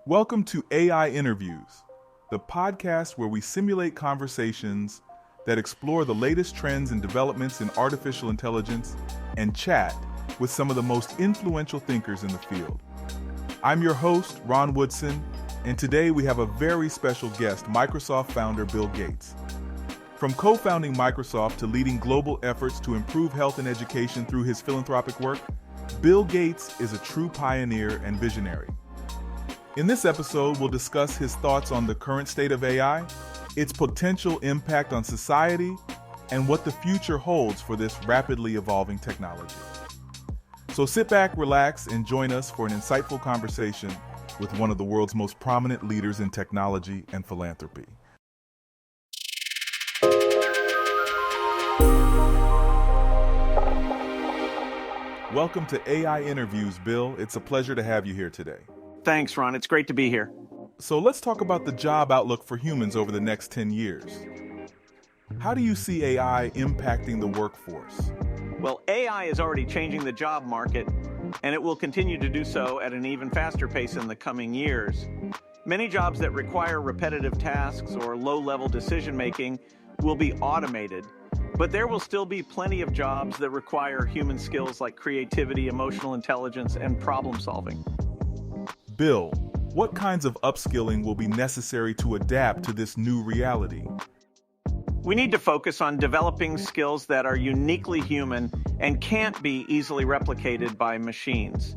Welcome to AI Interviews, the podcast where we simulate conversations that explore the latest trends and developments in artificial intelligence and chat with some of the most influential thinkers in the field. I'm your host, Ron Woodson, and today we have a very special guest, Microsoft founder Bill Gates. From co-founding Microsoft to leading global efforts to improve health and education through his philanthropic work, Bill Gates is a true pioneer and visionary. In this episode, we'll discuss his thoughts on the current state of AI, its potential impact on society, and what the future holds for this rapidly evolving technology. So sit back, relax, and join us for an insightful conversation with one of the world's most prominent leaders in technology and philanthropy. Welcome to AI Interviews, Bill. It's a pleasure to have you here today. Thanks, Ron. It's great to be here. So let's talk about the job outlook for humans over the next 10 years. How do you see AI impacting the workforce? Well, AI is already changing the job market, and it will continue to do so at an even faster pace in the coming years. Many jobs that require repetitive tasks or low-level decision-making will be automated, but there will still be plenty of jobs that require human skills like creativity, emotional intelligence, and problem-solving. Bill, what kinds of upskilling will be necessary to adapt to this new reality? We need to focus on developing skills that are uniquely human and can't be easily replicated by machines.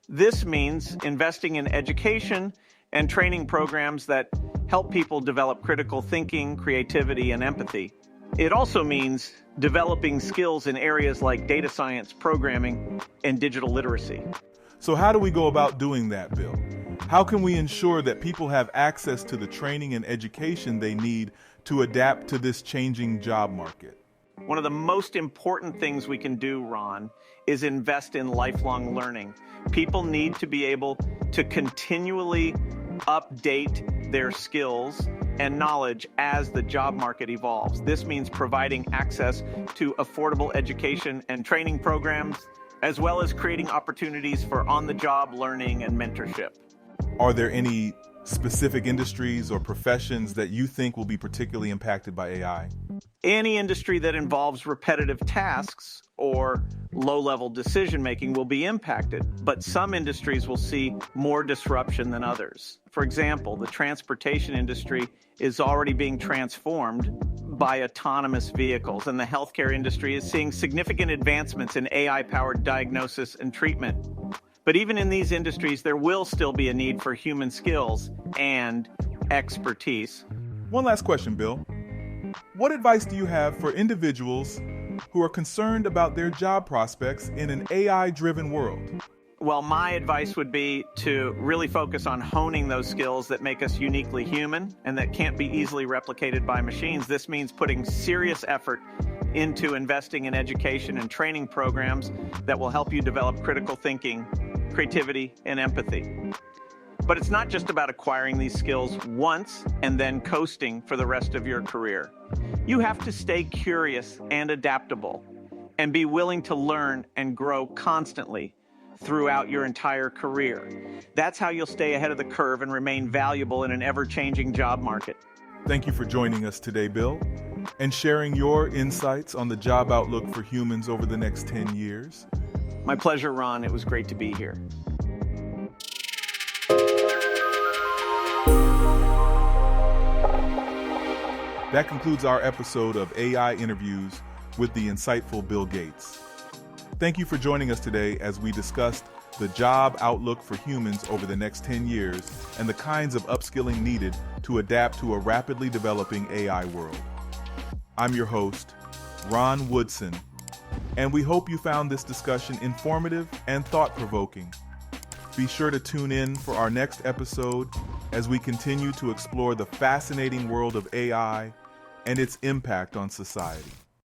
This means investing in education and training programs that help people develop critical thinking, creativity, and empathy. It also means developing skills in areas like data science, programming, and digital literacy. So how do we go about doing that, Bill? How can we ensure that people have access to the training and education they need to adapt to this changing job market? One of the most important things we can do, Ron, is invest in lifelong learning. People need to be able to continually update their skills and knowledge as the job market evolves. This means providing access to affordable education and training programs, as well as creating opportunities for on-the-job learning and mentorship. Are there any specific industries or professions that you think will be particularly impacted by AI? Any industry that involves repetitive tasks or low-level decision-making will be impacted, but some industries will see more disruption than others. For example, the transportation industry is already being transformed by autonomous vehicles, and the healthcare industry is seeing significant advancements in AI-powered diagnosis and treatment. But even in these industries, there will still be a need for human skills and expertise. One last question, Bill. What advice do you have for individuals who are concerned about their job prospects in an AI-driven world? Well, my advice would be to really focus on honing those skills that make us uniquely human and that can't be easily replicated by machines. This means putting serious effort into investing in education and training programs that will help you develop critical thinking, creativity, and empathy. But it's not just about acquiring these skills once and then coasting for the rest of your career. You have to stay curious and adaptable and be willing to learn and grow constantly throughout your entire career. That's how you'll stay ahead of the curve and remain valuable in an ever-changing job market. Thank you for joining us today, Bill, and sharing your insights on the job outlook for humans over the next 10 years. My pleasure, Ron. It was great to be here. That concludes our episode of AI Interviews with the insightful Bill Gates. Thank you for joining us today as we discussed the job outlook for humans over the next 10 years and the kinds of upskilling needed to adapt to a rapidly developing AI world. I'm your host, Ron Woodson, and we hope you found this discussion informative and thought-provoking. Be sure to tune in for our next episode as we continue to explore the fascinating world of AI and its impact on society.